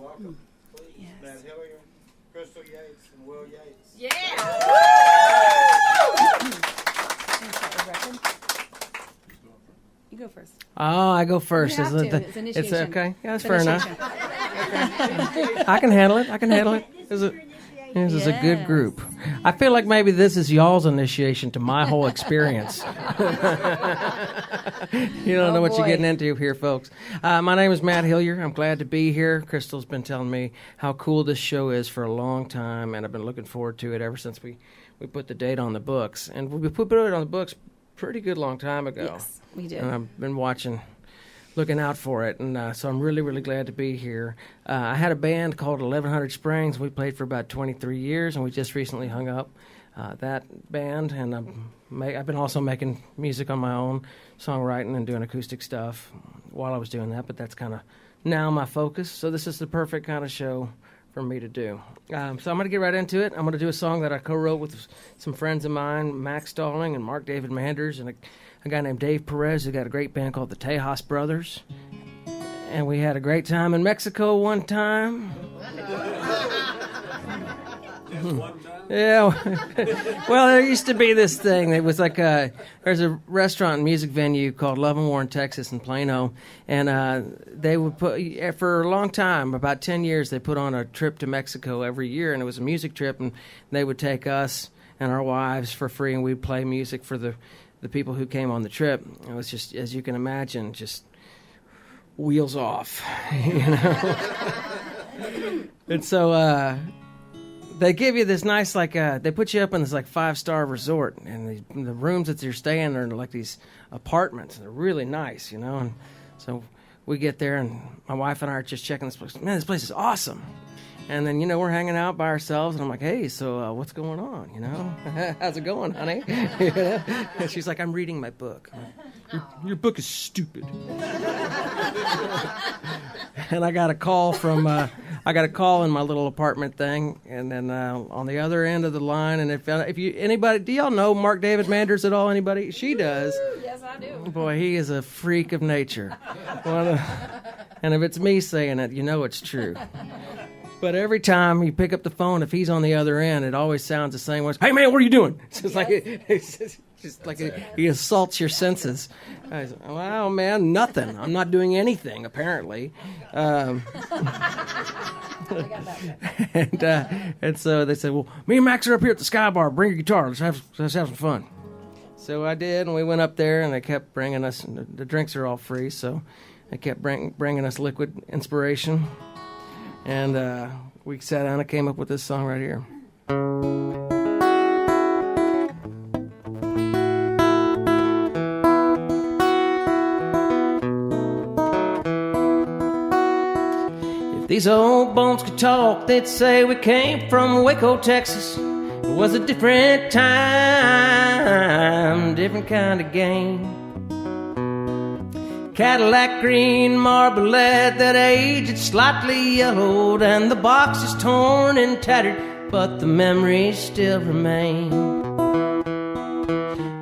welcome, please, Matt Hiillier, Crystal Yates, and Will Yates. Yeah! You go first. Oh, I go first. You have to. It's initiation. It's okay. Yeah, that's It's fair enough. I can handle it. This is a good group. I feel like maybe this is y'all's initiation to my whole experience. You don't know what you're getting into here, folks. My name is Matt Hiilyer. I'm glad to be here. Crystal's been telling me how cool this show is for a long time, and I've been looking forward to it ever since we put the date on the books. And we put it on the books pretty good long time ago. Yes, we did. And I've been looking out for it, and so I'm really, really glad to be here. I had a band called 1100 Springs. We played for about 23 years, and we just recently hung up that band, and I've been also making music on my own, songwriting and doing acoustic stuff while I was doing that, but that's kind of now my focus, so this is the perfect kind of show for me to do. So I'm going to get right into it. I'm going to do a song that I co-wrote with some friends of mine, Max Stalling and Mark David Manders, and a guy named Dave Perez who got a great band called the Tejas Brothers. And we had a great time in Mexico one time. Yeah. Well, there used to be this thing. It was like there's a restaurant and music venue called Love and Warren, Texas in Plano. And they would put, for a long time, about 10 years, they put on a trip to Mexico every year. And it was a music trip. And they would take us and our wives for free. And we'd play music for the people who came on the trip. It was just, as you can imagine, just wheels off, you know. And so they give you this nice, they put you up in this 5-star resort, and the rooms that you're staying are like these apartments. They're really nice, you know. And so we get there, and my wife and I are just checking this place. Man, this place is awesome. And then, we're hanging out by ourselves, and I'm like, hey, so what's going on, How's it going, honey? And she's like, I'm reading my book. Like, your book is stupid. And I got a call in my little apartment thing, and then on the other end of the line, and if you anybody, do y'all know Mark David Manders at all? Anybody? She does. Yes, I do. Boy, he is a freak of nature. And if it's me saying it, it's true. But every time you pick up the phone, if he's on the other end, it always sounds the same way. Hey, man, what are you doing? It's just like he assaults your senses. I said, wow, man, nothing. I'm not doing anything, apparently. And so they said, well, me and Max are up here at the Sky Bar. Bring your guitar. Let's have some fun. So I did, and we went up there, and they kept bringing us. The drinks are all free, so they kept bringing us liquid inspiration. And we sat down and came up with this song right here. If these old bones could talk, they'd say we came from Waco, Texas. It was a different time, different kind of game. Cadillac green marble lead that aged slightly yellowed, and the box is torn and tattered, but the memories still remain.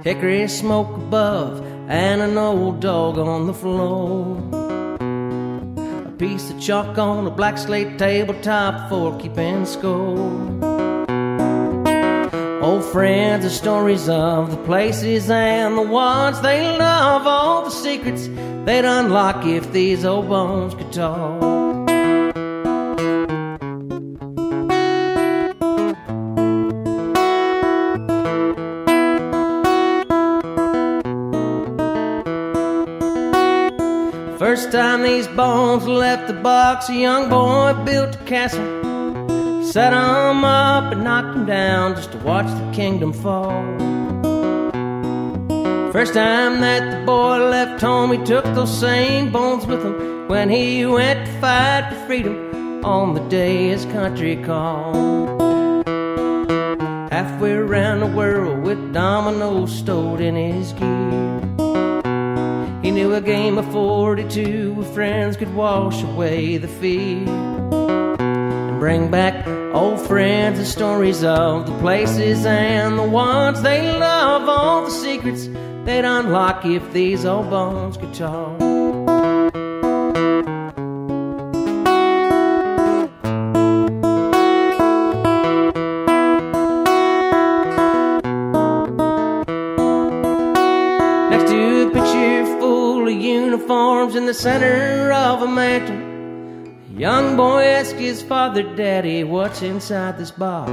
Hickory smoke above and an old dog on the floor. A piece of chalk on a black slate tabletop for keeping score. Old friends, the stories of the places and the ones they love, all the secrets they'd unlock if these old bones could talk. First time these bones left the box, a young boy built a castle. Set 'em up and knocked 'em down just to watch the kingdom fall. First time that the boy left home, he took those same bones with him when he went to fight for freedom on the day his country called. Halfway around the world with dominoes stowed in his gear. He knew a game of 42 with friends could wash away the fear. Bring back old friends and stories of the places and the ones they love, all the secrets they'd unlock if these old bones could talk. uniforms in the center of a mansion. A young boy asked his father, "Daddy, what's inside this box?"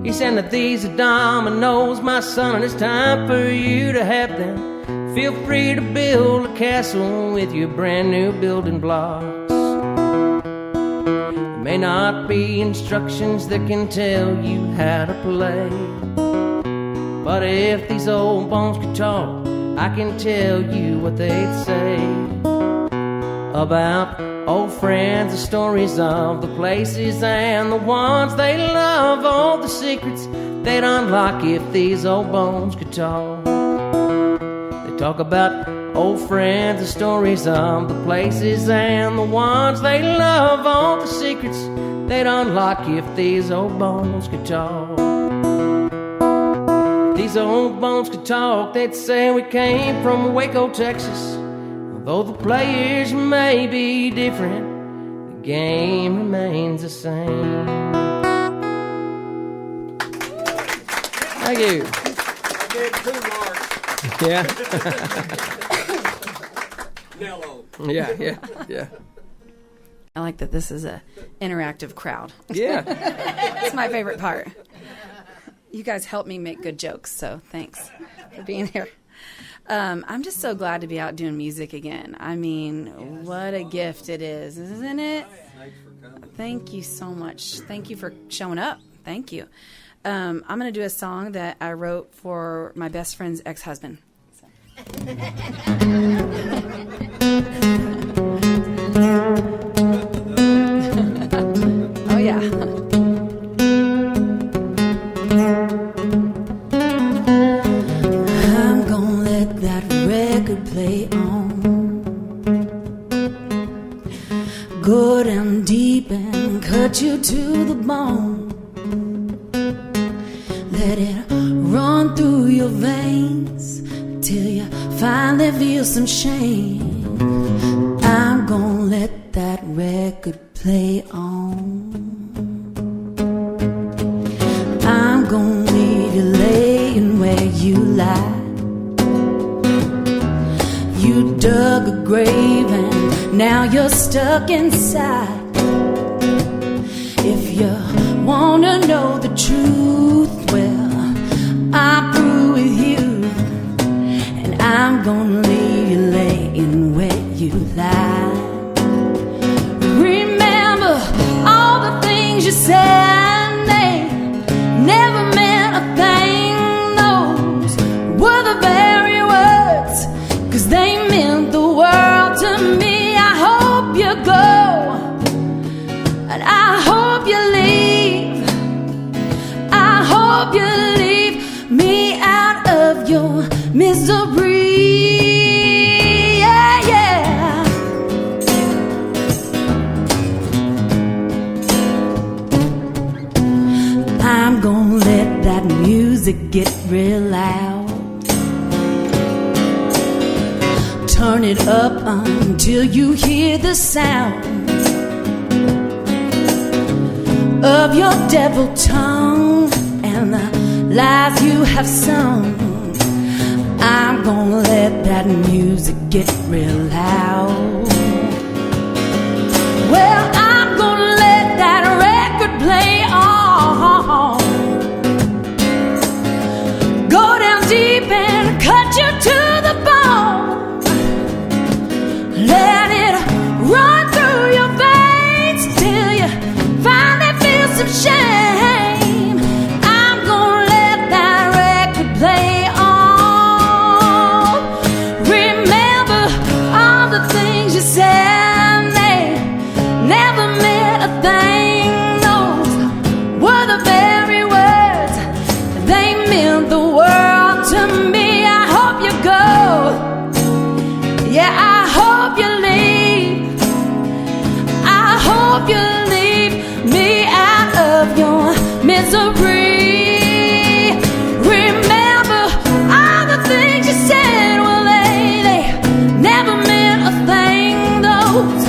He said, "That these are dominoes, my son, and it's time for you to have them. Feel free to build a castle with your brand new building blocks. There may not be instructions that can tell you how to play, but if these old bones could talk, I can tell you what they'd say about old friends, the stories of the places and the ones they love, all the secrets they'd unlock if these old bones could talk. They talk about old friends, the stories of the places and the ones they love, all the secrets they'd unlock if these old bones could talk. If these old bones could talk, they'd say we came from Waco, Texas. Although the players may be different, the game remains the same. Thank you. I did 2 marks. Yeah. Nello. Yeah. I like that this is a interactive crowd. Yeah. That's my favorite part. You guys help me make good jokes, so thanks for being here. I'm just so glad to be out doing music again. I mean, what a gift it is, isn't it? Thank you so much. Thank you for showing up. Thank you. I'm going to do a song that I wrote for my best friend's ex-husband. Oh, yeah. I'm gonna let that record play on. Go down deep and cut you to the bone. Let it run through your veins till you finally feel some shame. I'm gonna let that record play on. I'm gonna leave you laying where you lie. You dug a grave and now you're stuck inside. If you wanna know the truth, well, I'm through with you, and I'm gonna leave you laying where you lie. Remember all the things you said, they never meant a thing. Those were the very words, 'cause they meant the world to me. I hope you go, and I hope you leave. I hope you leave me out of your misery. Yeah, yeah. I'm gonna let that music get real loud. Turn it up until you hear the sound of your devil tongue and the lies you have sown. I'm gonna let that music get real loud. Well, I'm gonna let that record play on. Go down deep and cut you to the bone. Let it run through your veins till you finally feel some shame. I'm gonna let that record play on. Remember all the things you said, they never meant a thing. Those were the very words, they meant the world to me. I hope you go. Yeah, I hope you leave. I hope you leave me out of your misery. Remember all the things you said, well, they never meant a thing. Those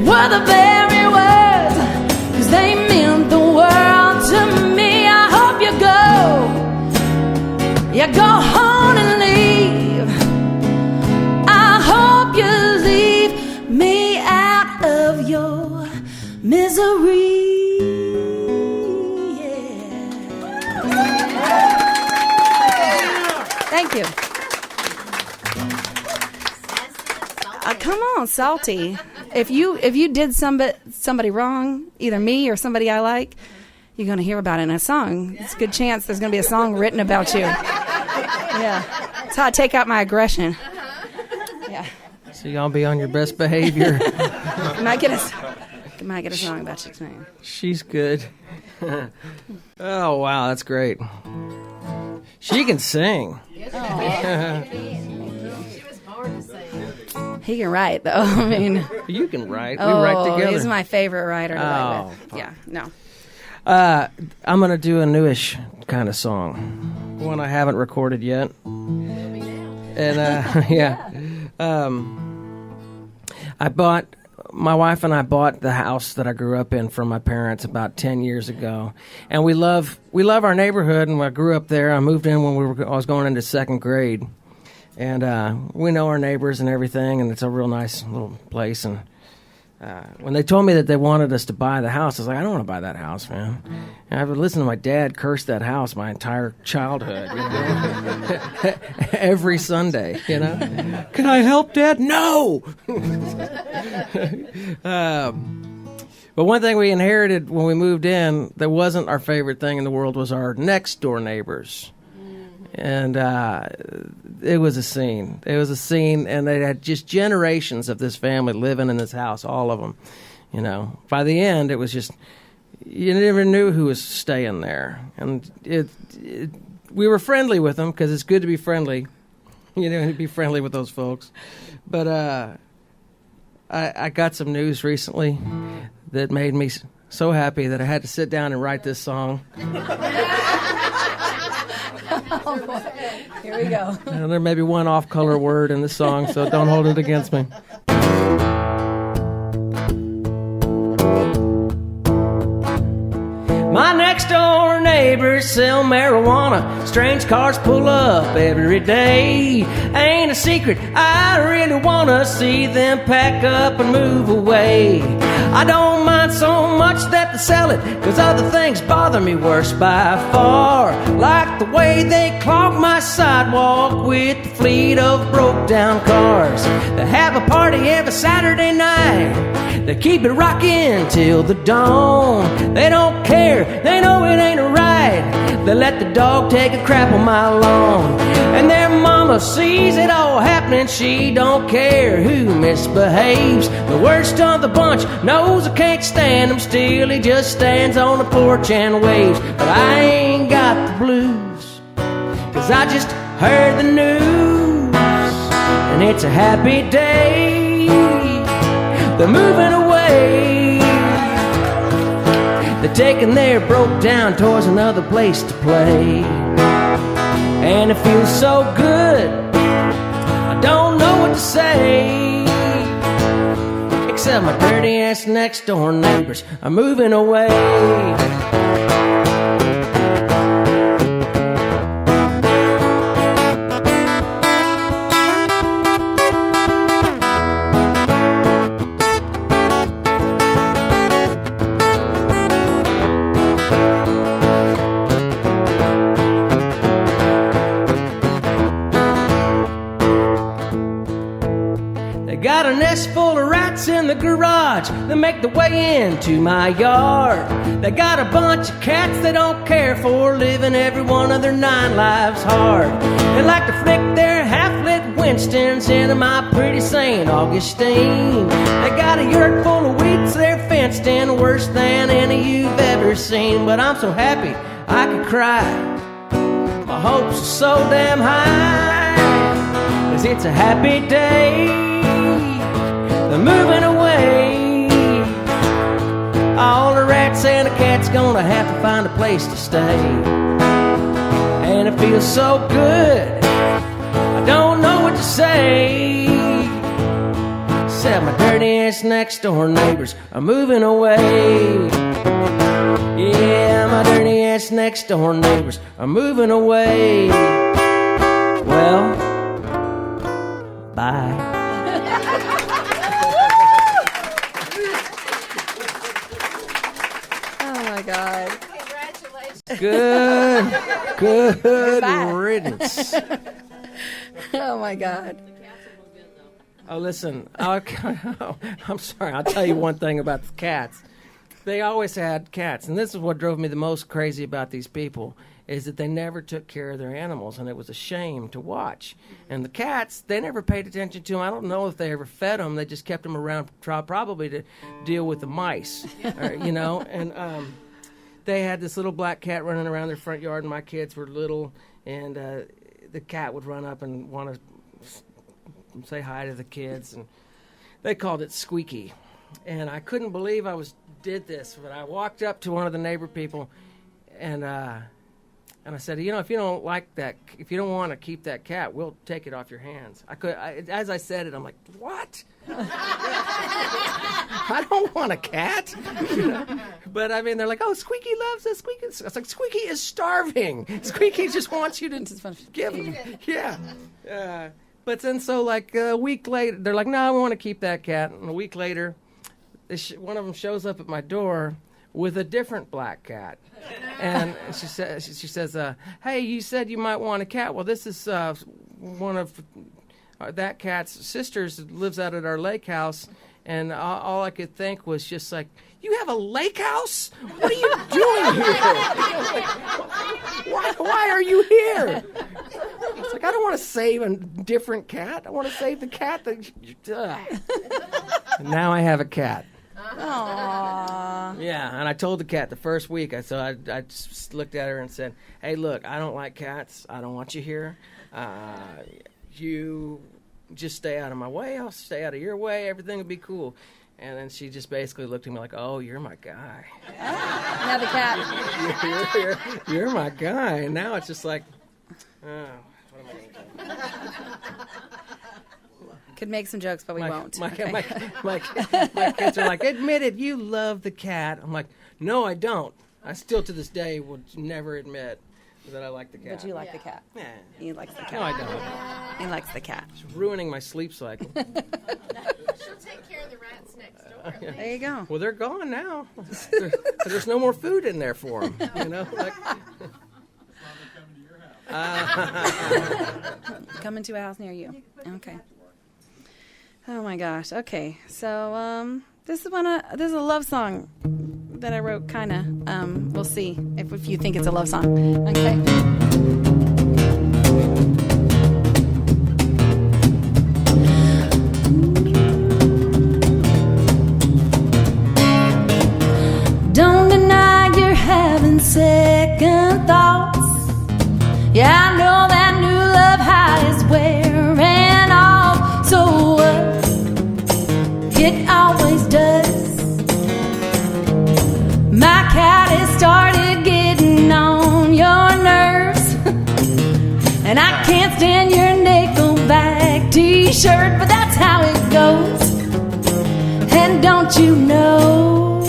were the very words, 'cause they meant the world to me. I hope you go. Yeah, go on and leave. misery. Thank you. Come on, Salty. If you did somebody wrong, either me or somebody I like, you're going to hear about it in a song. It's a good chance there's going to be a song written about you. Yeah. That's how I take out my aggression. Yeah. So y'all be on your best behavior. You might get a song about you tonight. She's good. Oh, wow, that's great. She can sing. He can write, though. I mean, you can write. We write together. He's my favorite writer to write with. Yeah, no. I'm going to do a newish kind of song. One I haven't recorded yet. And, yeah. My wife and I bought the house that I grew up in from my parents about 10 years ago. And we love our neighborhood, and I grew up there. I moved in when I was going into second grade. And we know our neighbors and everything, and it's a real nice little place. And when they told me that they wanted us to buy the house, I was like, I don't want to buy that house, man. And I would listen to my dad curse that house my entire childhood, you know? Every Sunday, you know. Can I help, Dad? No! But one thing we inherited when we moved in that wasn't our favorite thing in the world was our next-door neighbors. And it was a scene. It was a scene, and they had just generations of this family living in this house, all of them. You know, by the end, it was just, you never knew who was staying there. And we were friendly with them, because it's good to be friendly, you know, to be friendly with those folks. But I got some news recently that made me so happy that I had to sit down and write this song. Oh, boy. Here we go. And there may be one off-color word in the song, so don't hold it against me. My next-door neighbors sell marijuana. Strange cars pull up every day. Ain't a secret, I really want to see them pack up and move away. I don't mind so much that they sell it, 'cause other things bother me worse by far. Like the way they clog my sidewalk with the fleet of broke-down cars. They have a party every Saturday night. They keep it rocking till the dawn. They don't care, they know it ain't right. They let the dog take a crap on my lawn. And their mama sees it all happening. She don't care who misbehaves. The worst of the bunch knows I can't stand him. Still he just stands on the porch and waves. But I ain't got the blues, 'cause I just heard the news. And it's a happy day. They're moving away. They're taking their broke down toys another place to play. And it feels so good, I don't know what to say. Except my dirty ass next door neighbors are moving away. Got a nest full of rats in the garage that make the way into my yard. They got a bunch of cats they don't care for, living every one of their 9 lives hard. They like to flick their half-lit Winstons into my pretty St. Augustine. They got a yurt full of weeds they're fenced in, worse than any you've ever seen. But I'm so happy I could cry. My hopes are so damn high, 'cause it's a happy day. They're moving away. All the rats and the cats gonna have to find a place to stay. And it feels so good, I don't know what to say. Except my dirty ass next door neighbors are moving away. Yeah, my dirty ass next door neighbors are moving away. Well, bye. God. Congratulations. Good riddance. Oh, my God. Oh, listen, I'm sorry. I'll tell you one thing about the cats. They always had cats, and this is what drove me the most crazy about these people, is that they never took care of their animals, and it was a shame to watch. And the cats, they never paid attention to them. I don't know if they ever fed them. They just kept them around probably to deal with the mice, and they had this little black cat running around their front yard, and my kids were little, and the cat would run up and want to say hi to the kids, and they called it Squeaky. And I couldn't believe did this, but I walked up to one of the neighbor people, and I said, if you don't like that, if you don't want to keep that cat, we'll take it off your hands. As I said it, I'm like, what? I don't want a cat. But I mean, they're like, oh, Squeaky loves us. Squeaky. I was like, Squeaky is starving. Squeaky just wants you to give him. Yeah. But then a week later, they're like, no, I want to keep that cat. And a week later, one of them shows up at my door with a different black cat. And she says, hey, you said you might want a cat. Well, this is one of that cat's sisters that lives out at our lake house. And all I could think was just like, you have a lake house? What are you doing here? Why are you here? It's like, I don't want to save a different cat. I want to save the cat that... And now I have a cat. Aww. Yeah, and I told the cat the first week, I just looked at her and said, hey, look, I don't like cats. I don't want you here. You just stay out of my way. I'll stay out of your way. Everything will be cool. And then she just basically looked at me like, oh, you're my guy. Now the cat. You're my guy. And now it's just like, oh, what am I going to do? Could make some jokes, but we won't. My kids are like, admit it, you love the cat. I'm like, no, I don't. I still to this day would never admit that I like the cat. But you like the cat. Yeah. He likes the cat. No, I don't. He likes the cat. It's ruining my sleep cycle. She'll take care of the rats next door. There you go. Well, they're gone now. There's no more food in there for them. Coming to a house near you. Okay. Oh my gosh. Okay. So this is a love song that I wrote. Kinda. We'll see if you think it's a love song. Okay. Don't deny you're having second thoughts. Yeah, I know that new love high is wearing off. So what? It always does. My cat has started getting on your nerves. And I can't stand your nickelback t-shirt, but that's how it goes. And don't you know,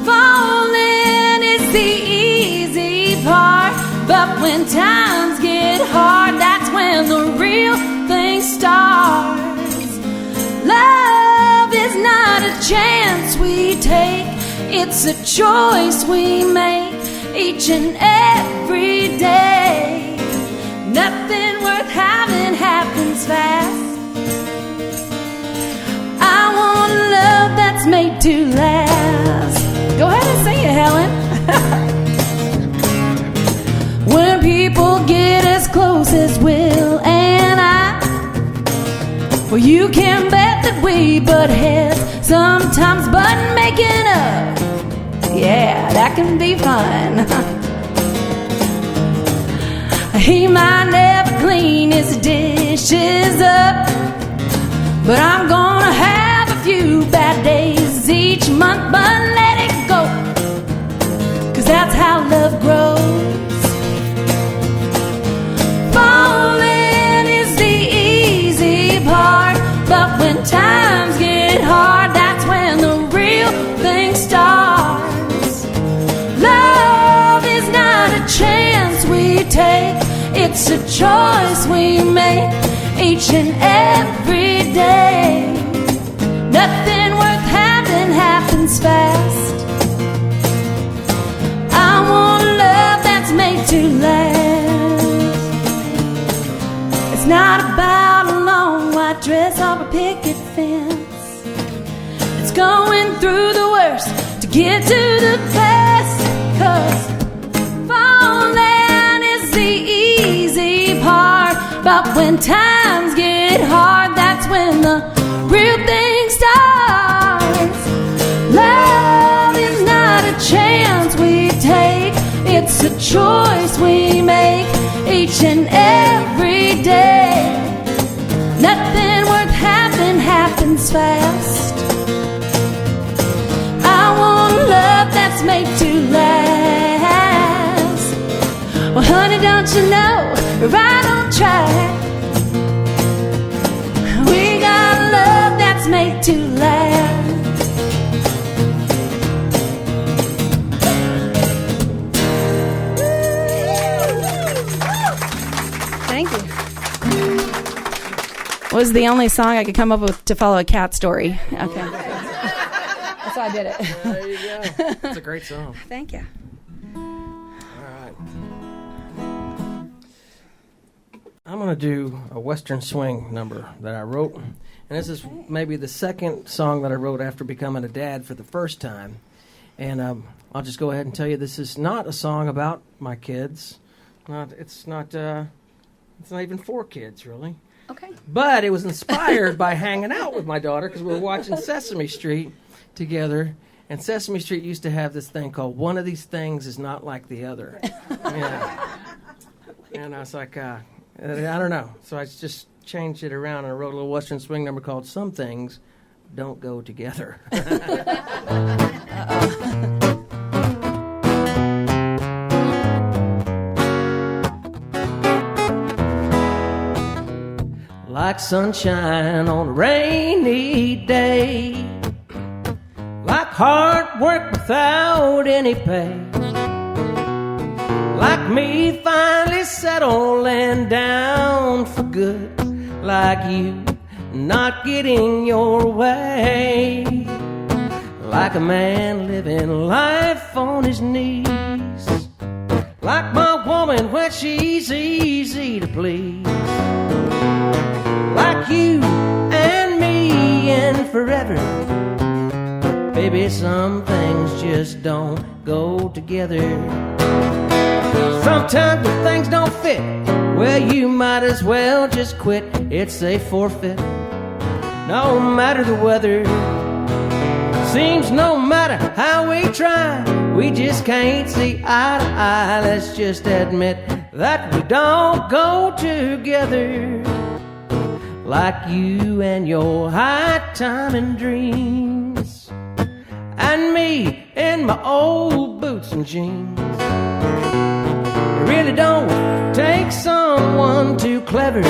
falling is the easy part, but when times get hard, that's when the real thing starts. Love is not a chance we take, it's a choice we make each and every day. Nothing worth having happens fast. I want love that's made to last. Go ahead and sing it, Helen. When people get as close as Will and I, well, you can bet that we butt heads sometimes, but making up, yeah, that can be fun. He might never clean his dishes up, but I'm gonna have a few bad days each month, but let it go, 'cause that's how love grows. Falling is the easy part, but when times get hard, that's when the real thing starts. Love is not a chance we take, it's a choice we make each and every day. Nothing worth having happens fast. made to last. It's not about a long white dress or a picket fence. It's going through the worst to get to the best. 'Cause falling is the easy part, but when times get hard, that's when the real thing starts. Love is not a chance we take, it's a choice we make each and every day. Nothing worth having happens fast. I want love that's made to last. Well, honey, don't you know we're right on track? We got love that's made to last. Thank you. Was the only song I could come up with to follow a cat story. Okay. That's why I did it. There you go. It's a great song. Thank you. All right. I'm going to do a Western swing number that I wrote. And this is maybe the second song that I wrote after becoming a dad for the first time. And I'll just go ahead and tell you this is not a song about my kids. It's not even for kids, really. Okay. But it was inspired by hanging out with my daughter because we were watching Sesame Street together. And Sesame Street used to have this thing called One of These Things Is Not Like the Other. Yeah. And I was like, I don't know. So I just changed it around and I wrote a little Western swing number called Some Things Don't Go Together. Like sunshine on a rainy day, like hard work without any pay, like me finally settling down for good, like you not getting your way, like a man living life on his knees, like my woman when she's easy to please, like you and me and forever. Baby, some things just don't go together. Sometimes when things don't fit, well, you might as well just quit. It's a forfeit, no matter the weather. Seems no matter how we try, we just can't see eye to eye. Let's just admit that we don't go together. Like you and your high-timing dreams, and me in my old boots and jeans. It really don't take someone too clever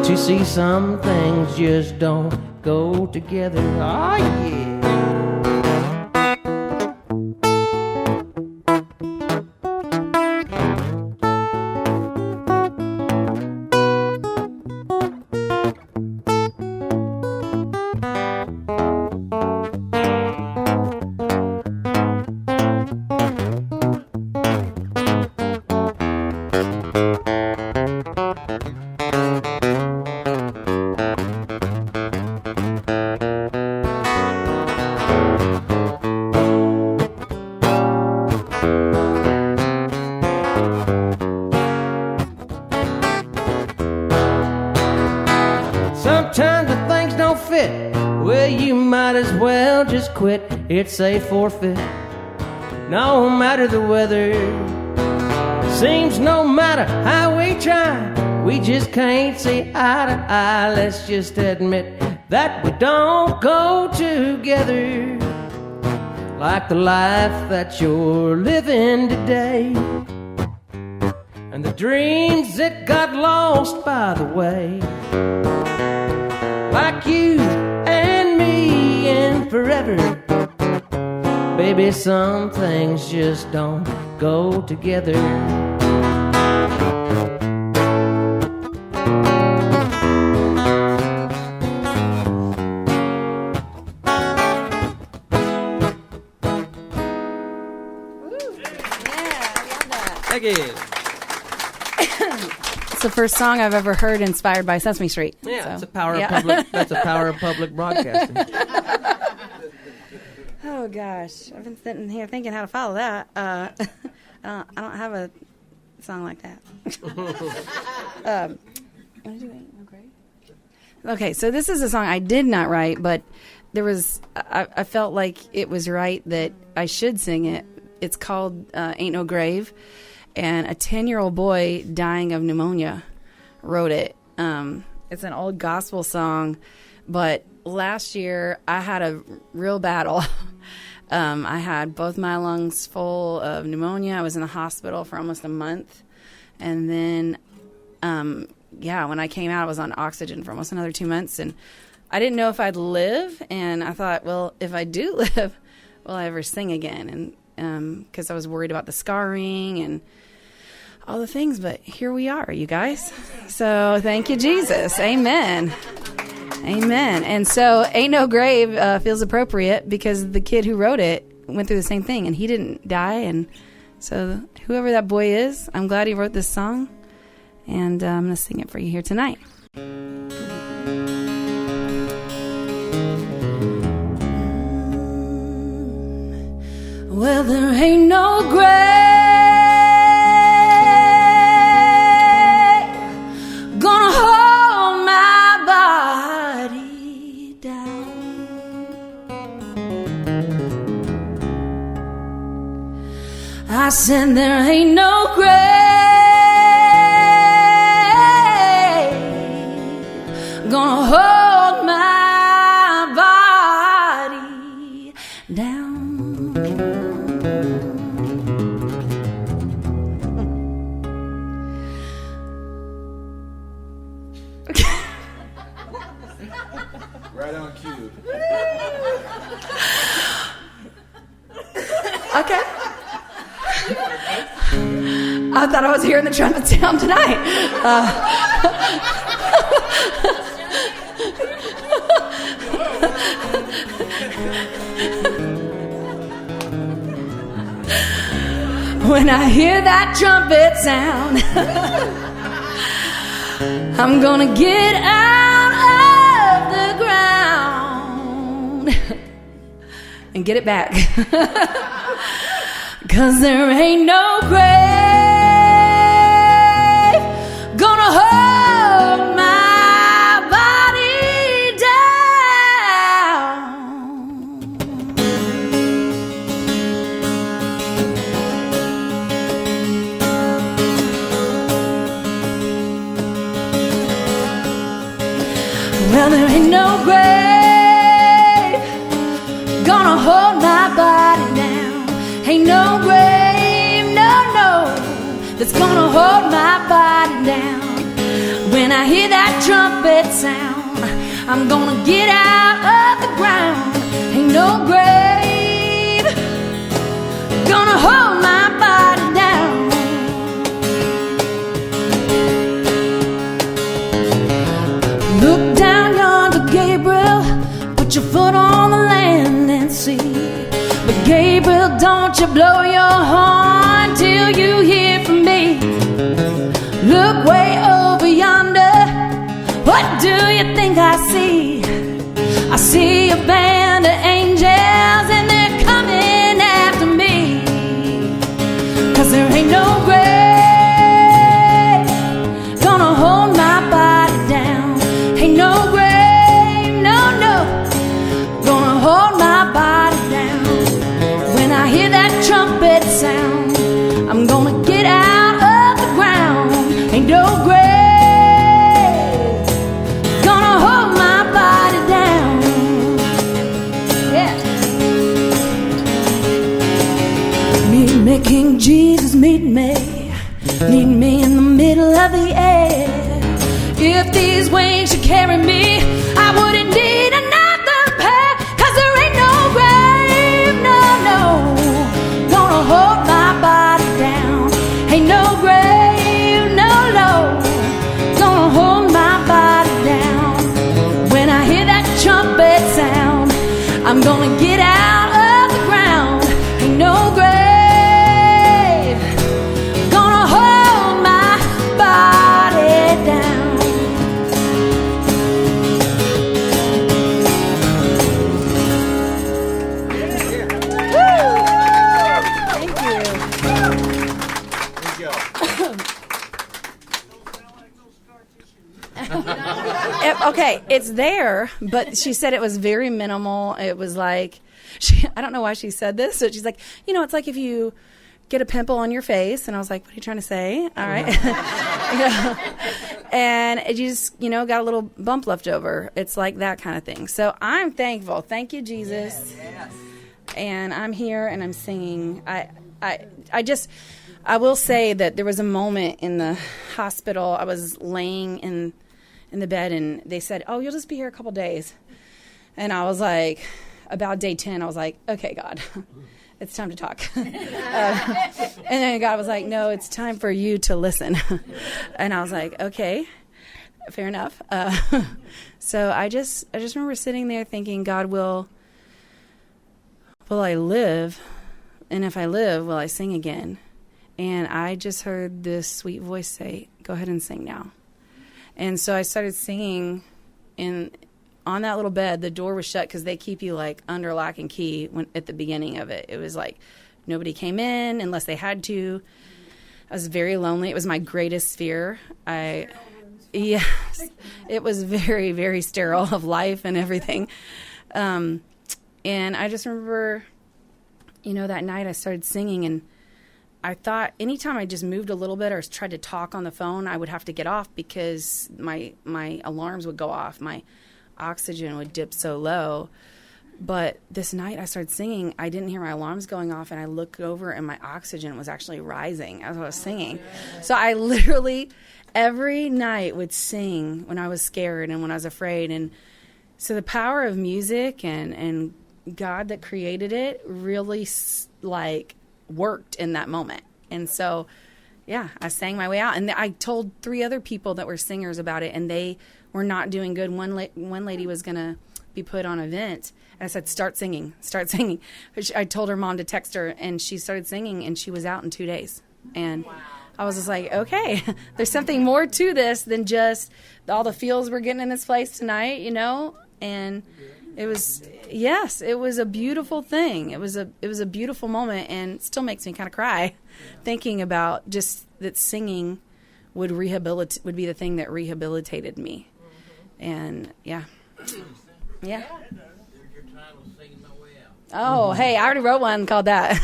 to see some things just don't go together. Oh, yeah. Sometimes the things don't fit, well, you might as well just quit. It's a forfeit, no matter the weather. Seems no matter how we try, we just can't see eye to eye. Let's just admit that we don't go together. Like the life that you're living today, and the dreams that got lost by the way. Like you and me and forever. Baby, some things just don't go together. It's the first song I've ever heard inspired by Sesame Street. Yeah, so, it's a power yeah. of public. That's a power of public broadcasting. Oh gosh, I've been sitting here thinking how to follow that. I don't have a song like that. What did you write? Okay, so this is a song I did not write, but I felt like it was right that I should sing it. It's called Ain't No Grave, and a 10-year-old boy dying of pneumonia wrote it. It's an old gospel song, but last year I had a real battle. I had both my lungs full of pneumonia. I was in the hospital for almost a month, and then when I came out, I was on oxygen for almost another 2 months, and I didn't know if I'd live, and I thought, well, if I do live, will I ever sing again? And because I was worried about the scarring and all the things, but here we are, you guys. So thank you, Jesus. Amen. Amen. And so Ain't No Grave feels appropriate because the kid who wrote it went through the same thing, and he didn't die, and so whoever that boy is, I'm glad he wrote this song. And I'm going to sing it for you here tonight. Well, there ain't no grave gonna hold my body down. I said there ain't no grave gonna hold my body down. Right on cue. Okay. I thought I was hearing the trumpet sound tonight. When I hear that trumpet sound, I'm gonna get out of the ground and get it back. 'Cause there ain't no grave gonna hold my body down. Well, there ain't no grave gonna hold my body down. Ain't no grave, no, that's gonna hold my body down. When I hear that trumpet sound, I'm gonna get out of the ground. Ain't no grave gonna hold my body down. Look down yonder, Gabriel, put your foot on the land and see. But Gabriel, don't you blow your horn till you hear from me. Look way over yonder, what do you think I see? I see a band of angels and they're coming after me. 'Cause there ain't no grave gonna hold my body down. Ain't no grave, no, gonna hold my body down. When I hear that trumpet sound, I'm gonna get out of the ground. Ain't no grave gonna hold my body down. Yeah. Meet me, King Jesus, meet me. Meet me in the middle of the air. If these wings should carry me, I wouldn't need another pair. 'Cause there ain't no grave, no, gonna hold my body down. Ain't no grave, no, gonna hold my body down. When I hear that trumpet sound, I'm gonna get out of the ground. Ain't no grave gonna hold my Okay, it's there, but she said it was very minimal. It was like, I don't know why she said this, but she's like, it's like if you get a pimple on your face. And I was like, what are you trying to say? All right. And it just, got a little bump left over. It's like that kind of thing. So I'm thankful. Thank you, Jesus. Yes. And I'm here and I'm singing. I will say that there was a moment in the hospital. I was laying in the bed and they said, oh, you'll just be here a couple days. And I was like, about day 10, I was like, okay, God, it's time to talk. And then God was like, no, it's time for you to listen. And I was like, okay, fair enough. So I just remember sitting there thinking, God, will I live? And if I live, will I sing again? And I just heard this sweet voice say, go ahead and sing now. And so I started singing on that little bed. The door was shut because they keep you like under lock and key at the beginning of it. It was like nobody came in unless they had to. I was very lonely. It was my greatest fear. Yes, it was very, very sterile of life and everything. And I just remember, that night I started singing and I thought anytime I just moved a little bit or tried to talk on the phone, I would have to get off because my alarms would go off. My oxygen would dip so low. But this night I started singing. I didn't hear my alarms going off, and I looked over, and my oxygen was actually rising as I was singing. So I literally every night would sing when I was scared and when I was afraid. And so the power of music and God that created it really worked in that moment. And so, yeah, I sang my way out. And I told 3 other people that were singers about it, and they were not doing good. One lady was going to be put on a vent. And I said, start singing. I told her mom to text her, and she started singing, and she was out in 2 days. And wow. I was just like, okay, there's something more to this than just all the feels we're getting in this place tonight, And it was a beautiful thing. It was a beautiful moment, and it still makes me kind of cry thinking about just that singing would be the thing that rehabilitated me. And yeah. Oh, hey, I already wrote one called that.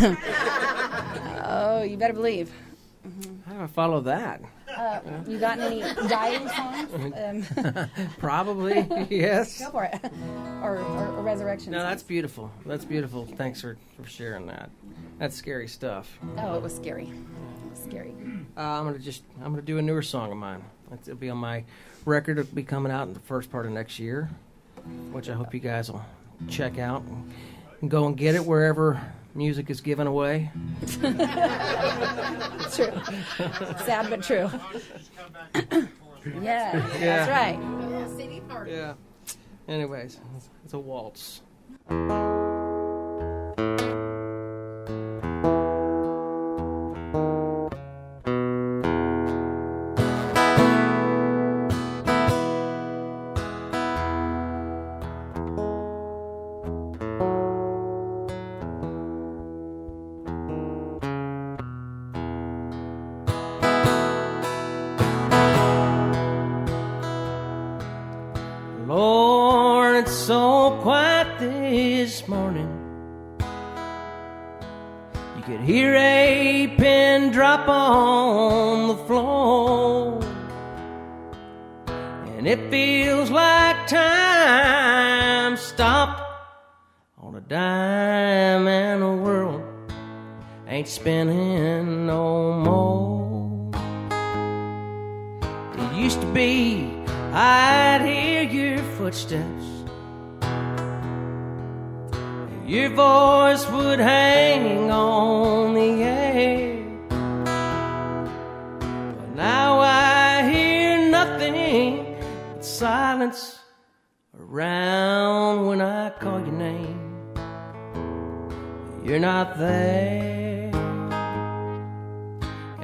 Oh, you better believe. How do I follow that? You got any dying songs? Probably, yes. Go for it. Or resurrection No, songs. that's beautiful. That's beautiful. Thanks for sharing that. That's scary stuff. Oh, it was scary. Scary. I'm gonna do a newer song of mine. It'll be on my record. It'll be coming out in the first part of next year, which I hope you guys will check out and go and get it wherever music is given away. True. Sad but true. Yeah, that's right. CD party. Yeah. Anyways, it's a waltz. Lord, it's so quiet this morning. You could hear a pin drop on the floor, and it feels like time stopped on a dime, and the world ain't spinning no more. It used to be I'd hear your footsteps, your voice would hang on the air, but now I hear nothing but silence around when I call your name. You're not there,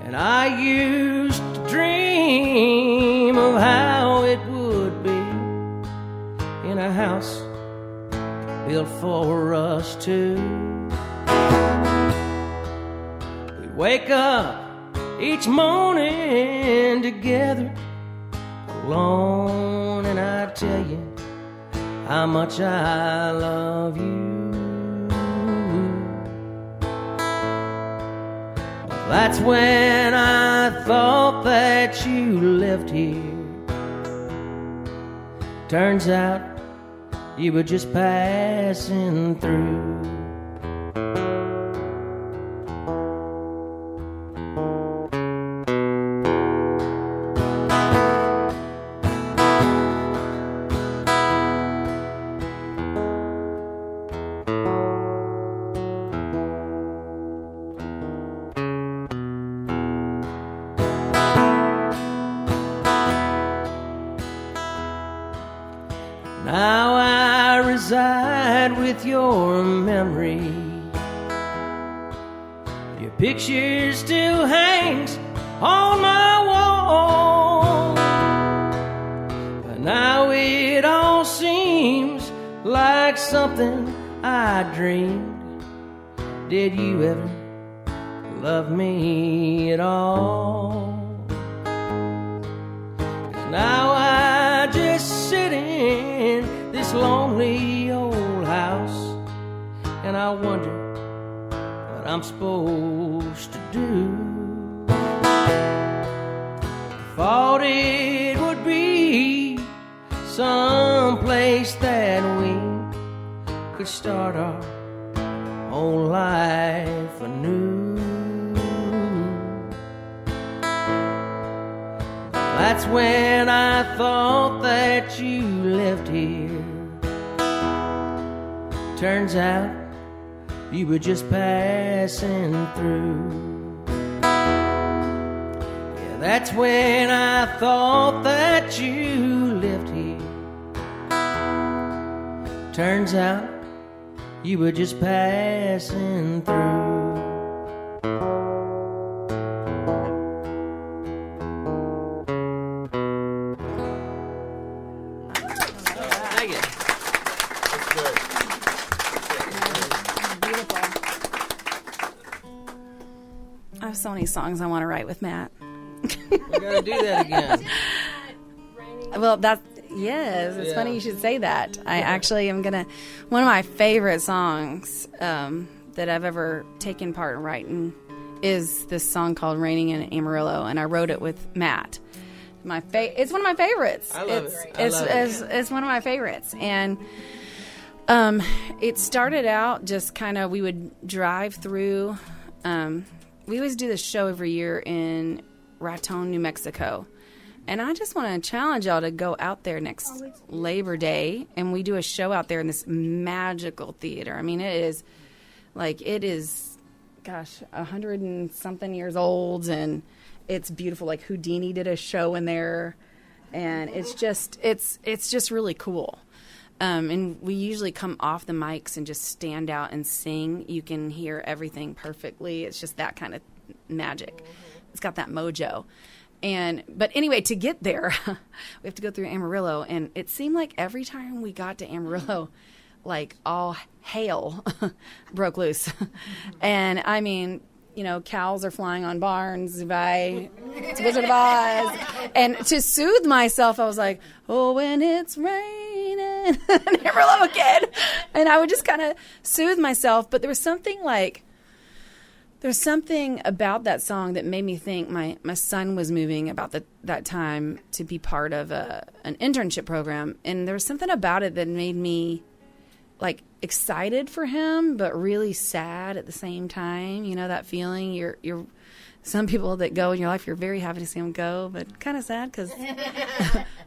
and I used to dream of how it would be in a house built for us two. We'd wake up each morning together, alone, and I tell you how much I love you. That's when I thought that you lived here. Turns out you were just passing through. Now I reside with your memory. Your picture still hangs on my wall. But now it all seems like something I dreamed. Did you ever love me at all? 'Cause now I just sit in this lonely old house, and I wonder what I'm supposed to do. Thought it would be some place that we could start our whole life anew. That's when I thought that you lived here. Turns out you were just passing through. Yeah, that's when I thought that you lived here. Turns out you were just passing through. I have so many songs I want to write with Matt. We gotta do that again. Well, it's funny you should say that. I actually am gonna, one of my favorite songs that I've ever taken part in writing is this song called Raining in Amarillo, and I wrote it with Matt. It's one of my favorites. I love it. It's one of my favorites. And it started out just kind of, we would drive through, we always do this show every year in Raton, New Mexico. And I just want to challenge y'all to go out there next Labor Day, and we do a show out there in this magical theater. I mean, it is, gosh, 100 and something years old, and it's beautiful. Like Houdini did a show in there, and it's just really cool. And we usually come off the mics and just stand out and sing. You can hear everything perfectly. It's just that kind of magic. It's got that mojo. But anyway, to get there, we have to go through Amarillo. And it seemed like every time we got to Amarillo, like all hail broke loose. And I mean, you know, cows are flying on barns by Wizard of Oz. And to soothe myself, I was like, oh, when it's raining in Amarillo again. And I would just kind of soothe myself. But there was something about that song that made me think my son was moving about that time to be part of an internship program. And there was something about it that made me like excited for him, but really sad at the same time. You know, that feeling you're some people that go in your life, you're very happy to see them go, but kind of sad because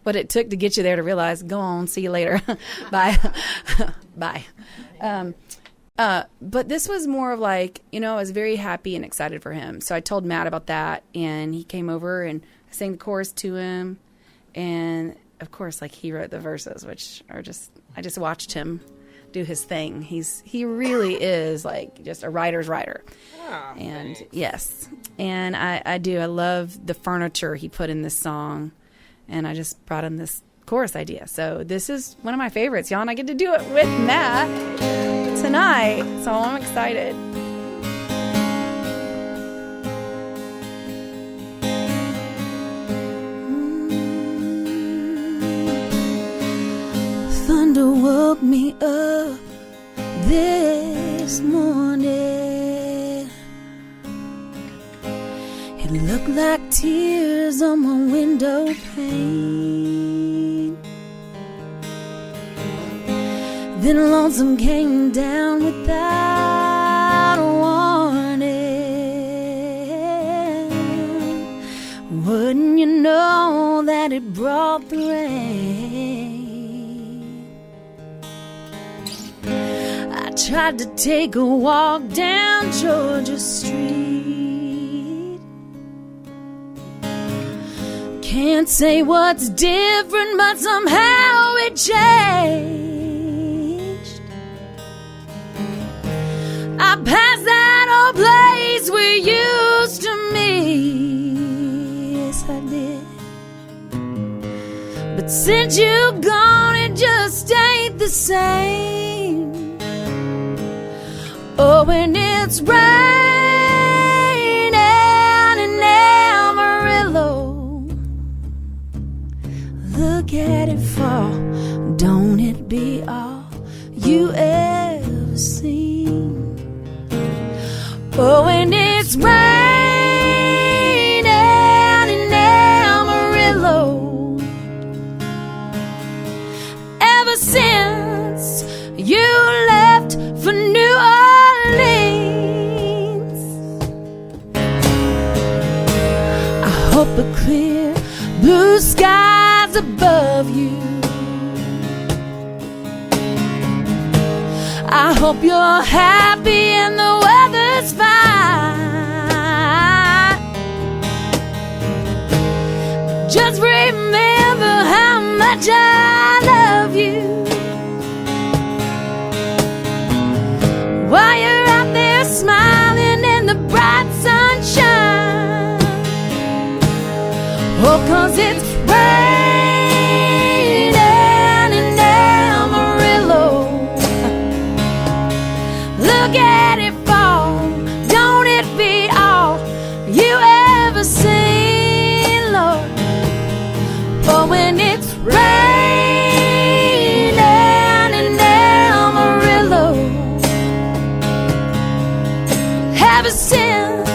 what it took to get you there to realize, go on, see you later. Bye. Bye. But this was more of like, you know, I was very happy and excited for him. So I told Matt about that, and he came over and I sang the chorus to him. And of course, like, he wrote the verses, which are I just watched him do his thing. He really is like just a writer's writer. Oh, and thanks. Yes. And I love the furniture he put in this song. And I just brought him this chorus idea. So this is one of my favorites, y'all, and I get to do it with Matt tonight, so I'm excited. woke me up this morning. It looked like tears on my window pane. Then lonesome came down without a warning. Wouldn't you know that it brought the rain? I tried to take a walk down Georgia Street. Can't say what's different, but somehow it changed. I passed that old place we used to meet. Yes, I did. But since you're gone, it just ain't the same. Oh, and it's raining in Amarillo. Look at it fall. Don't it be all you ever seen? Oh, and it's raining in Amarillo. Ever since you left for New Orleans, I hope a clear blue skies above you. I hope you're happy and the weather's fine. Just remember how much I love you. While you're out there smiling in the bright sunshine. Oh, 'cause it's raining in Amarillo. Look at it fall. Don't it be all you ever seen, Lord? Oh, when it's raining in Amarillo. Ever since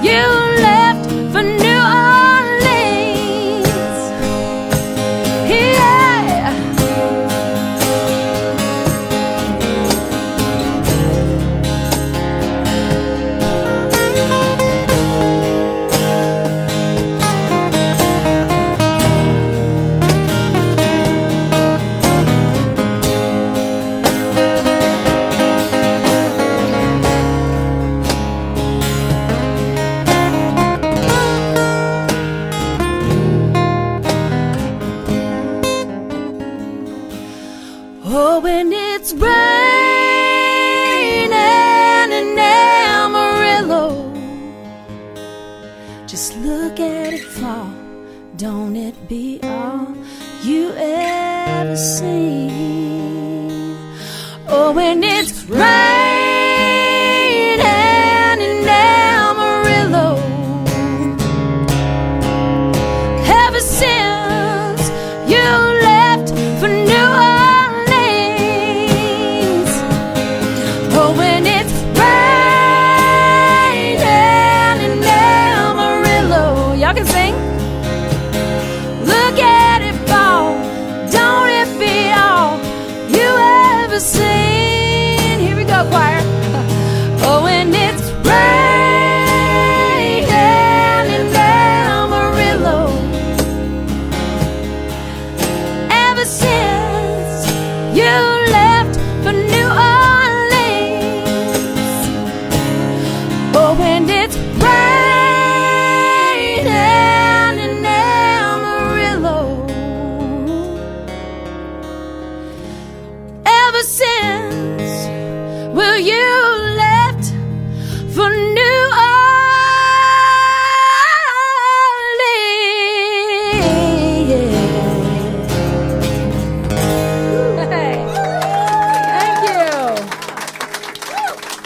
you left for New Orleans, yeah. Oh, when it's raining in Amarillo, just look at it fall. Don't it be all you ever seen? Oh, when it's raining in Amarillo. Ever since you left for New Orleans. Oh, when it's raining in Amarillo. Y'all can sing. Look at it fall. Don't it be all you ever seen? Here we go, choir. Oh, when it's raining in Amarillo. Ever since you left for New Orleans. Oh, when it's raining in Amarillo. Ever since, well, you left for New Orleans. Hey.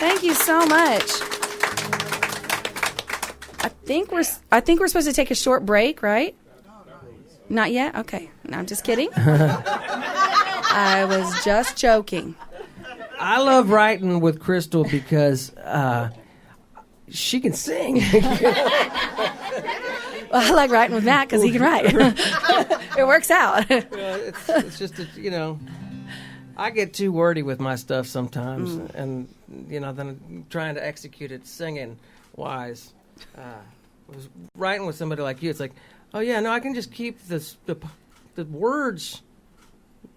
Thank you so much. I think we're supposed to take a short break, right? Not yet? Okay. No, I'm just kidding. I was just joking. I love writing with Crystal because she can sing. Well, I like writing with Matt because he can write. It works out. It's just, I get too wordy with my stuff sometimes, and then I'm trying to execute it singing wise. I was writing with somebody like you. It's like, oh yeah, no, I can just keep the words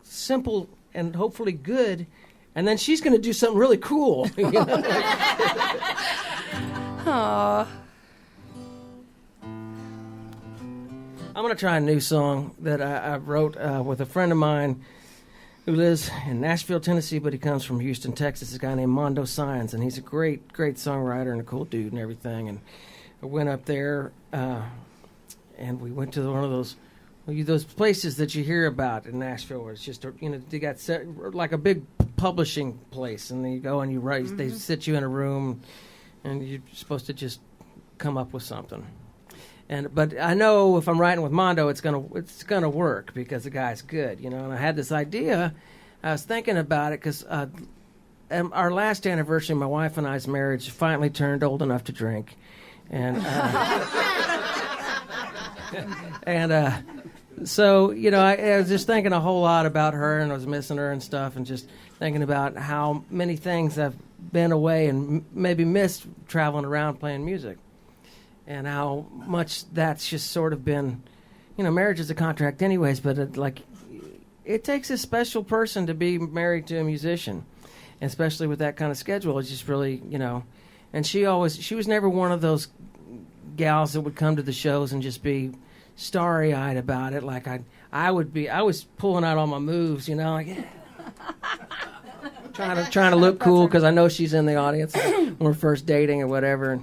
simple and hopefully good, and then she's going to do something really cool. Aww. I'm going to try a new song that I wrote with a friend of mine who lives in Nashville, Tennessee, but he comes from Houston, Texas. A guy named Mondo Science, and he's a great, great songwriter and a cool dude and everything. And I went up there, and we went to one of those places that you hear about in Nashville, where it's just they got like a big publishing place, and then you go and you write. They sit you in a room, and you're supposed to just come up with something. But I know if I'm writing with Mondo, it's gonna work because the guy's good, And I had this idea. I was thinking about it because our last anniversary, my wife and I's marriage finally turned old enough to drink, and so I was just thinking a whole lot about her, and I was missing her and stuff, and just thinking about how many things I've been away and maybe missed traveling around playing music. And how much that's just sort of been, marriage is a contract anyways, but it takes a special person to be married to a musician, and especially with that kind of schedule. It's just really, and she was never one of those gals that would come to the shows and just be starry-eyed about it like I would be. I was pulling out all my moves, like trying to look cool because I know she's in the audience when we're first dating or whatever.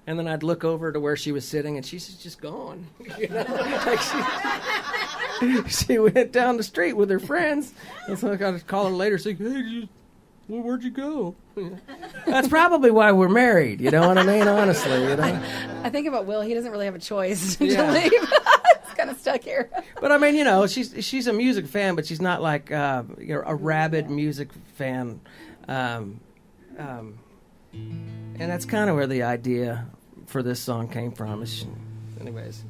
And then I'd look over to where she was sitting, and she's just gone. She went down the street with her friends. And so I got to call her later, saying, "Hey, where'd you go?" That's probably why we're married. You know what I mean? Honestly, I think about Will. He doesn't really have a choice to leave. He's kind of stuck here. But I mean, she's a music fan, but she's not like a rabid music fan. And that's kind of where the idea for this song came from. Anyways.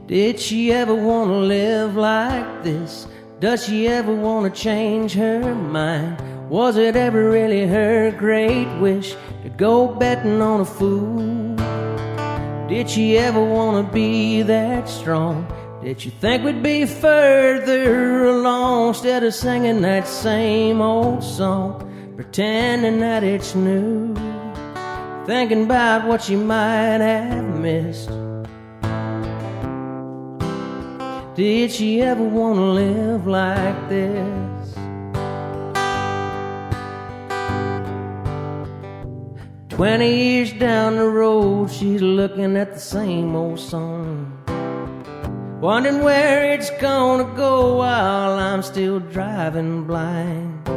Did she ever want to live like this? Does she ever want to change her mind? Was it ever really her great wish to go betting on a fool? Did she ever want to be that strong? Did you think we'd be further along instead of singing that same old song, pretending that it's new, thinking about what you might have missed? Did she ever want to live like this? 20 years down the road, she's looking at the same old song, wondering where it's gonna go while I'm still driving blind,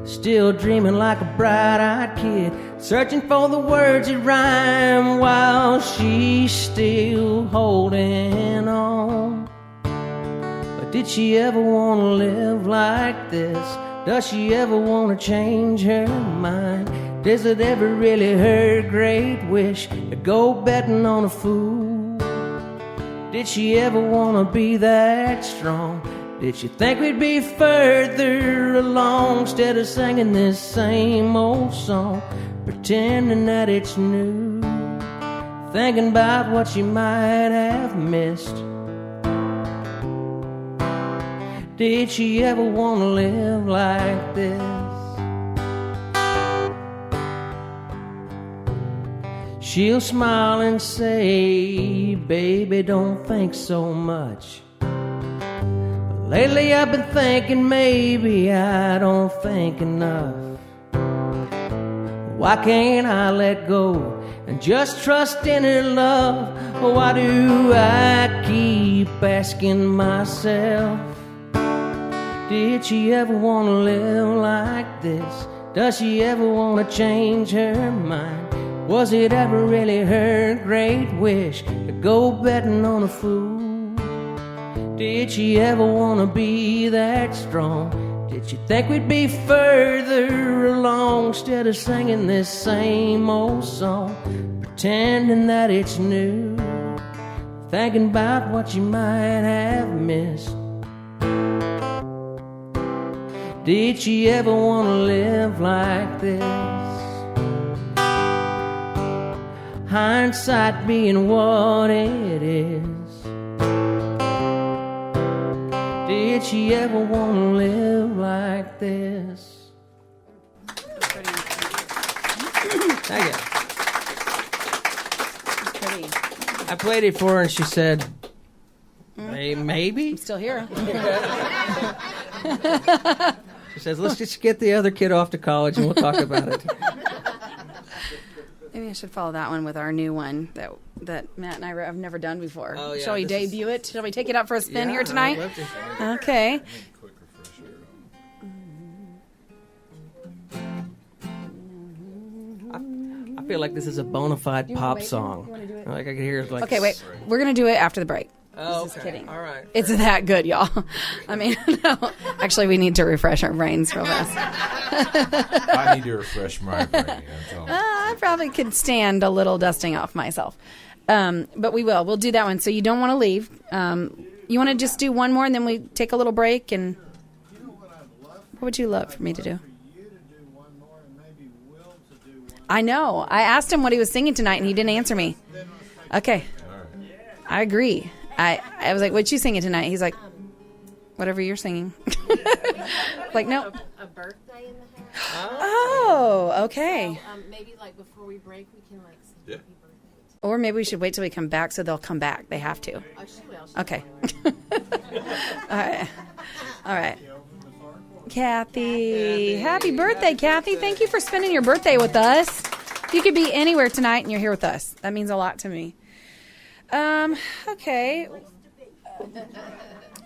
still dreaming like a bright-eyed kid, searching for the words that rhyme while she's still holding on. But did she ever want to live like this? Does she ever want to change her mind? Is it ever really her great wish to go betting on a fool? Did she ever want to be that strong? Did she think we'd be further along instead of singing this same old song, pretending that it's new, thinking about what she might have missed? Did she ever want to live like this? She'll smile and say, "Baby, don't think so much. But lately I've been thinking maybe I don't think enough. Why can't I let go and just trust in her love? Why do I keep asking myself, did she ever want to live like this? Does she ever want to change her mind? Was it ever really her great wish to go betting on a fool? Did she ever want to be that strong? Did she think we'd be further along instead of singing this same old song, pretending that it's new, thinking about what you might have missed? Did she ever want to live like this? Hindsight being what it is. Did she ever want to live like this? Thank you. Pretty. I played it for her and she said, maybe? I'm still here. She says, let's just get the other kid off to college and we'll talk about it. Maybe I should follow that one with our new one that Matt and I have never done before. Oh, yeah, Shall we debut it? Shall we take it out for a spin here tonight? I'd love to. Okay. I feel like this is a bona fide pop song. Like I could hear it like. Okay, wait. We're going to do it after the break. Oh, Just okay. kidding. All right. It's that good, y'all. I mean, no. Actually, we need to refresh our brains real fast. I need to refresh my brain. I'm telling you. I probably could stand a little dusting off myself. But we will. We'll do that one. So you don't want to leave. You want to just do one more and then we take a little break? And what would you love for me to do? I know. I asked him what he was singing tonight and he didn't answer me. Okay. I agree. I was like, what you singing tonight? He's like, whatever you're singing. Like, no. A birthday in the house. Oh, okay. So, maybe like before we break, we can like sing happy birthday. Or maybe we should wait till we come back so they'll come back. They have to. Oh, she will. Okay. All right. Kathy. Happy birthday, Kathy. Thank you for spending your birthday with us. You could be anywhere tonight and you're here with us. That means a lot to me. Okay.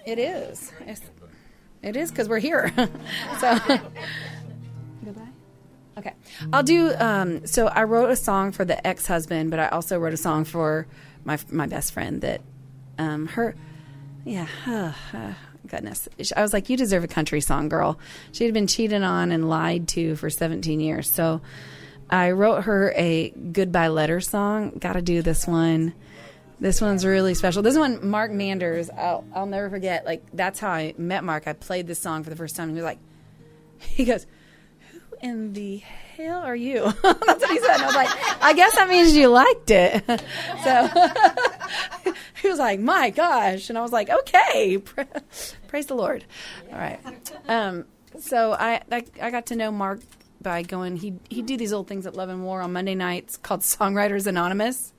It is. It is because we're here. So, goodbye. Okay. I'll do, so I wrote a song for the ex-husband, but I also wrote a song for my best friend that, goodness. I was like, you deserve a country song, girl. She had been cheated on and lied to for 17 years. So I wrote her a goodbye letter song. Got to do this one. This one's really special. This one, Mark Manders, I'll never forget. Like, that's how I met Mark. I played this song for the first time. He goes, who in the hell are you? That's what he said. And I was like, I guess that means you liked it. So he was like, my gosh. And I was like, okay, praise the Lord. All right. So I got to know Mark by going, he'd do these old things at Love and War on Monday nights called Songwriters Anonymous,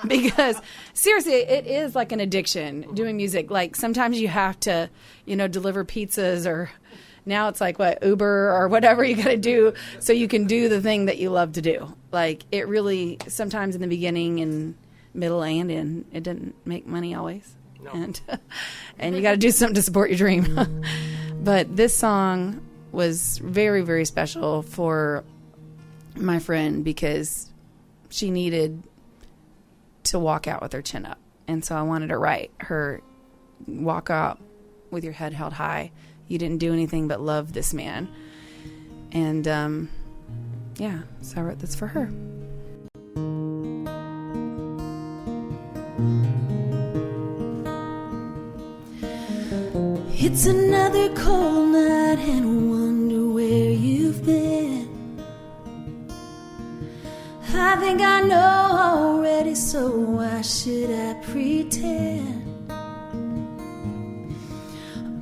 because seriously, it is like an addiction doing music. Like sometimes you have to, deliver pizzas, or now it's like Uber or whatever you got to do so you can do the thing that you love to do. Like it really, sometimes in the beginning and middle and end, it didn't make money always. No. And you got to do something to support your dream. But this song was very, very special for my friend because she needed to walk out with her chin up. And so I wanted to write her, walk out with your head held high. You didn't do anything but love this man. And, so I wrote this for her. It's another cold night and I wonder where you've been. I think I know already, so why should I pretend?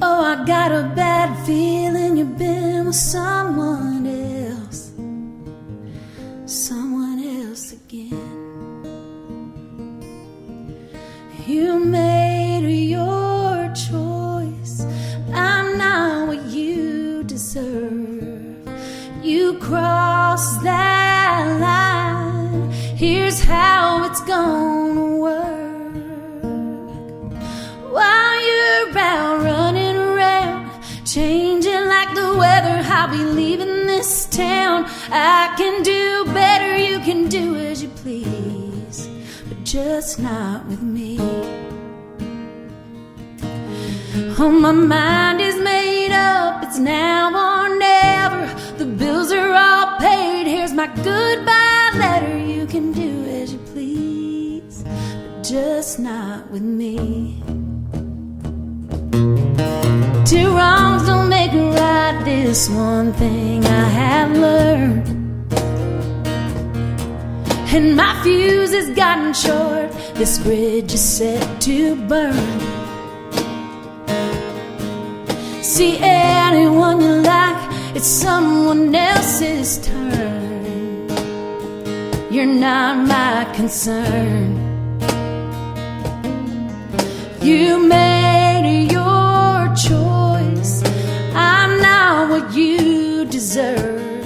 Oh, I got a bad feeling you've been with someone else again. You made your choice. I'm not what you deserve. You crossed that line. Here's how it's gonna work. While you're out running around, changing like like the weather, I'll be leaving this town. I can do better, you can do as you please, but just not with me. Oh, my mind is made up, it's now or never. The bills are all paid, here's my goodbye letter. You can do as you please, but just not with me. Two wrongs don't make a right, this one thing I have learned. And my fuse has gotten short, this bridge is set to burn. See anyone you like, it's someone else's turn. You're not my concern. You made your choice, I'm not what you deserve.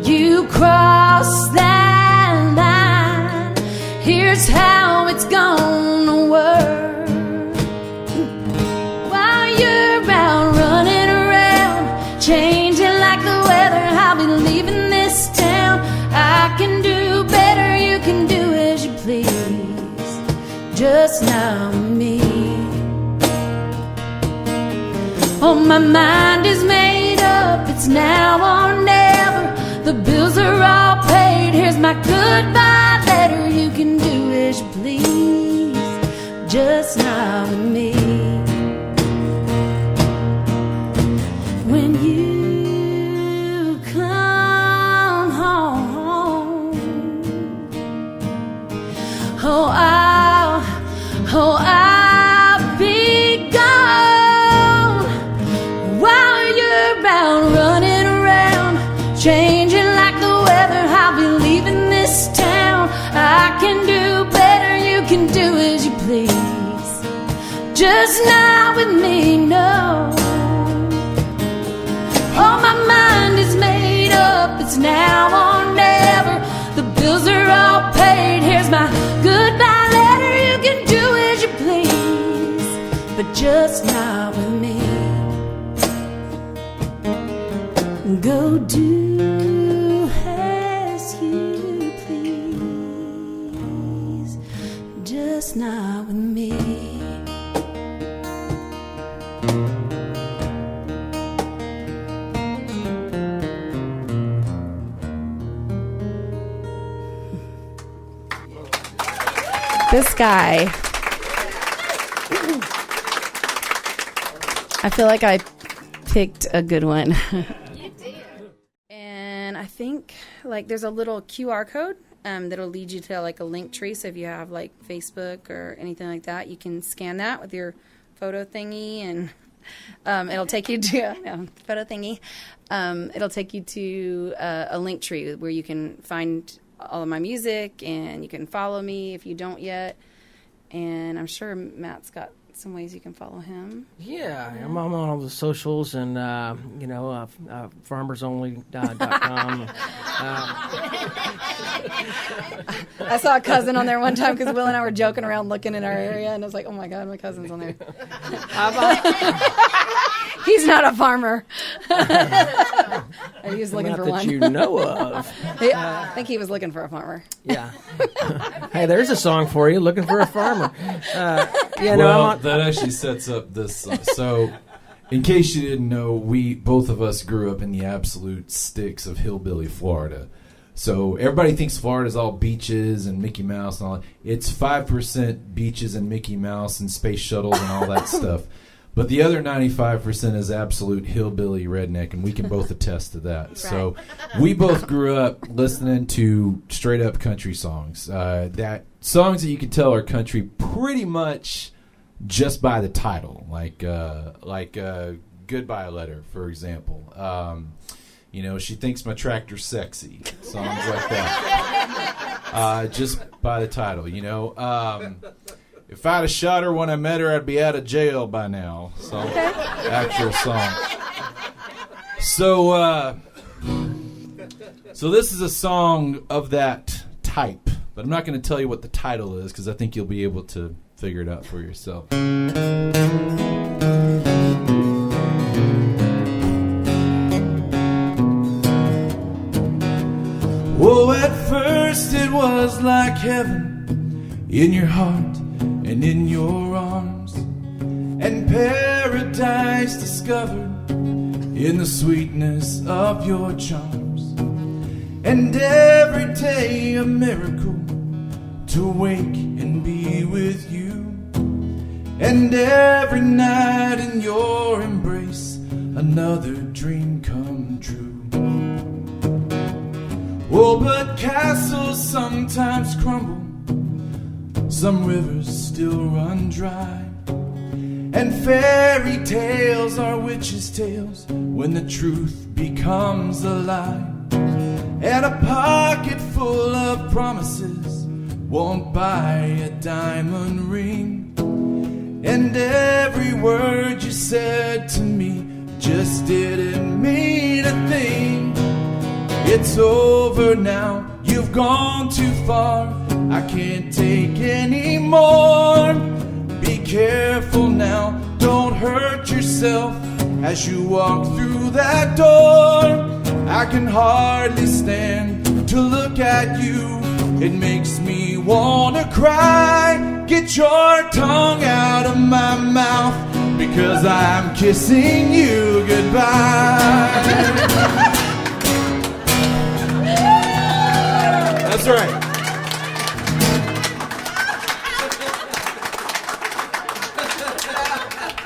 You crossed that line, here's how it's gonna work. Changing like the weather, I'll be leaving this town. I can do better, you can do as you please, just not me. Oh, my mind is made up, it's now or never. The bills are all paid, here's my goodbye letter. You can do as you please, just not with me. When you come home, I'll be gone while you're out running around, changing like the weather. I'll be leaving this town. I can do better, you can do as you please, just not with me, no. Oh, my mind is made up, it's now or never. The bills are all paid, here's my goodbye letter. You can do as you please, but just not with me. Go do as you please, just not with me. This guy, I feel like I picked a good one. You did. And I think like there's a little QR code that'll lead you to like a link tree. So if you have like Facebook or anything like that, you can scan that with your photo thingy, and it'll take you to photo thingy. It'll take you to a link tree where you can find all of my music, and you can follow me if you don't yet. And I'm sure Matt's got some ways you can follow him. Yeah, I'm on all the socials, and farmersonly.com. I saw a cousin on there one time because Will and I were joking around looking in our area, and I was like, oh my God, my cousin's on there. He's not a farmer. He was looking for one. Not that you know of. I think he was looking for a farmer. Yeah. Hey, there's a song for you, Looking for a Farmer. That actually sets up this song. So, in case you didn't know, both of us grew up in the absolute sticks of hillbilly Florida. So everybody thinks Florida's all beaches and Mickey Mouse and all that. It's 5% beaches and Mickey Mouse and space shuttles and all that stuff. But the other 95% is absolute hillbilly redneck, and we can both attest to that. Right. So we both grew up listening to straight-up country songs. That songs that you can tell are country pretty much just by the title, like Goodbye Letter, for example. She thinks my tractor's sexy. Songs like that. Just by the title, If I'd have shot her when I met her, I'd be out of jail by now. So, actual song. So this is a song of that type, but I'm not going to tell you what the title is because I think you'll be able to figure it out for yourself. first it was like heaven in your heart and in your arms, and paradise discovered in the sweetness of your charms. And every day a miracle to wake and be with you, and every night in your embrace another dream come true. Oh, but castles sometimes crumble, some rivers still run dry, and fairy tales are witches' tales when the truth becomes a lie. And a pocket full of promises won't buy a diamond ring, and every word you said to me just didn't mean a thing. It's over now, you've gone too far, I can't take any more. Be careful now, don't hurt yourself as you walk through that door. I can hardly stand to look at you, it makes me wanna cry. Get your tongue out of my mouth, because I'm kissing you goodbye. That's right.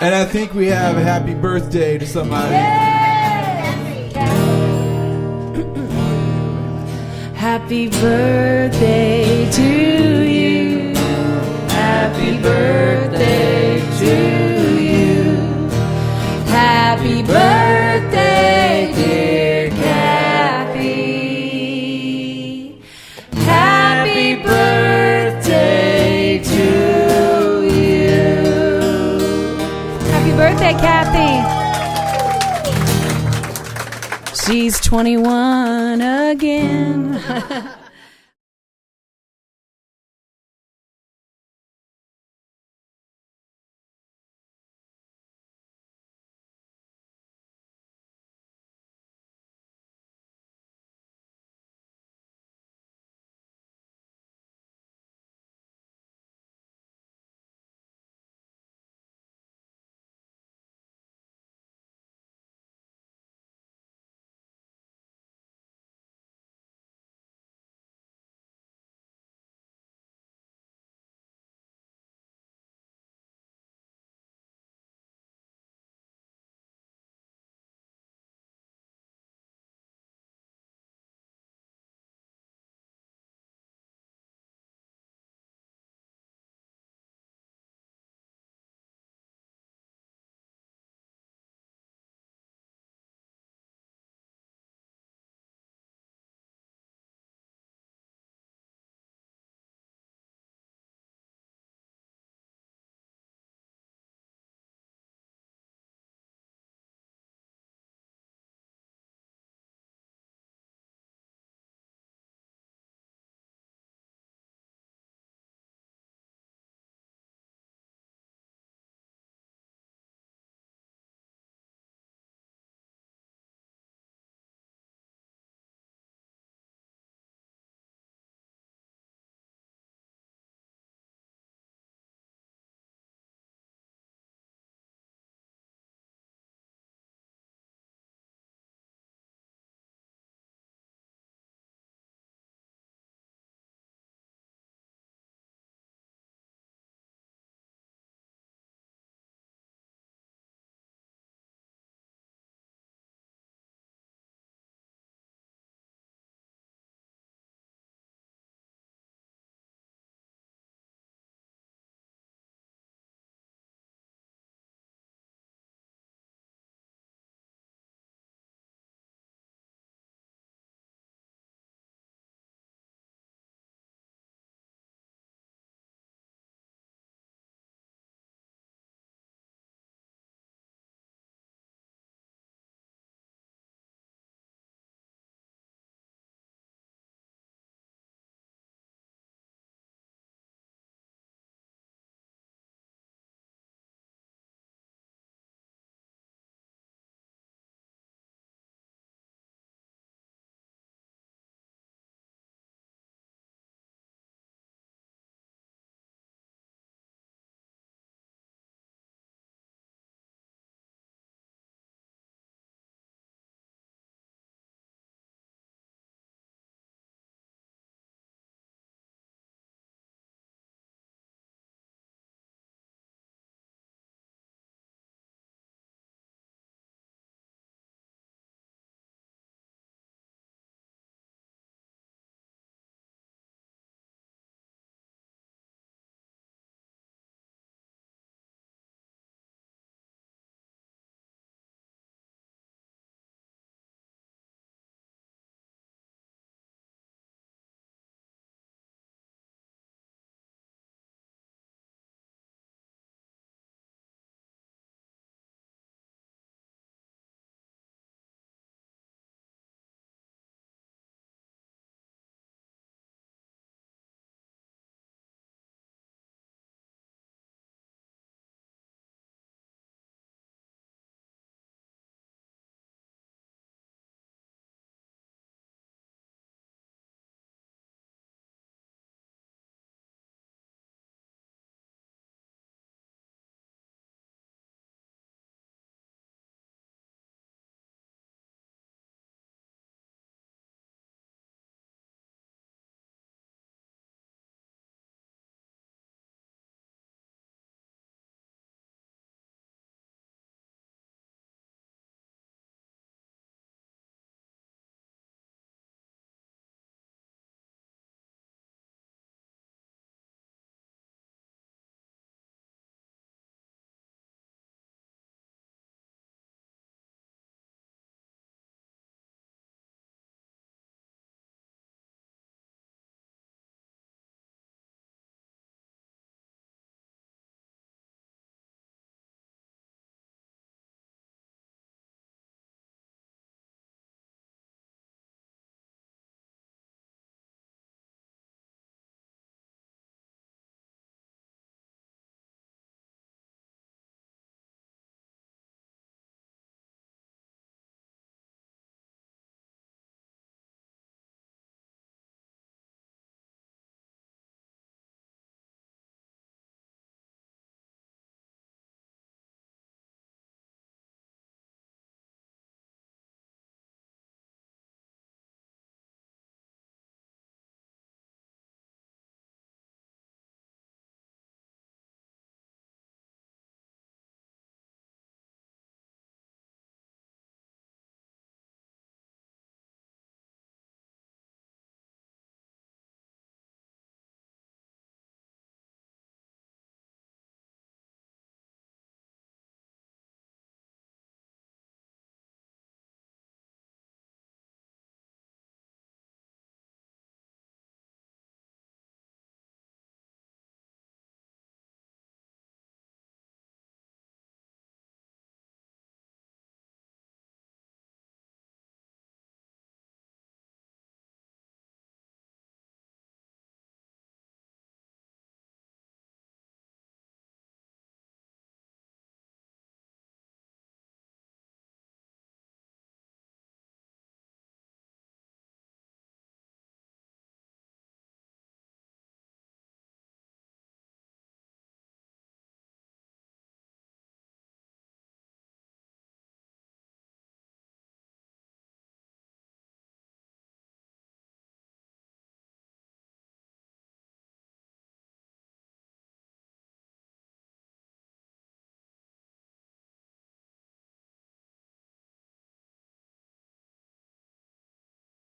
And I think we have a happy birthday to somebody. Happy birthday to you. Happy birthday to you. Happy birthday, dear Kathy. Happy birthday to you. Happy birthday, Kathy. She's 21 again.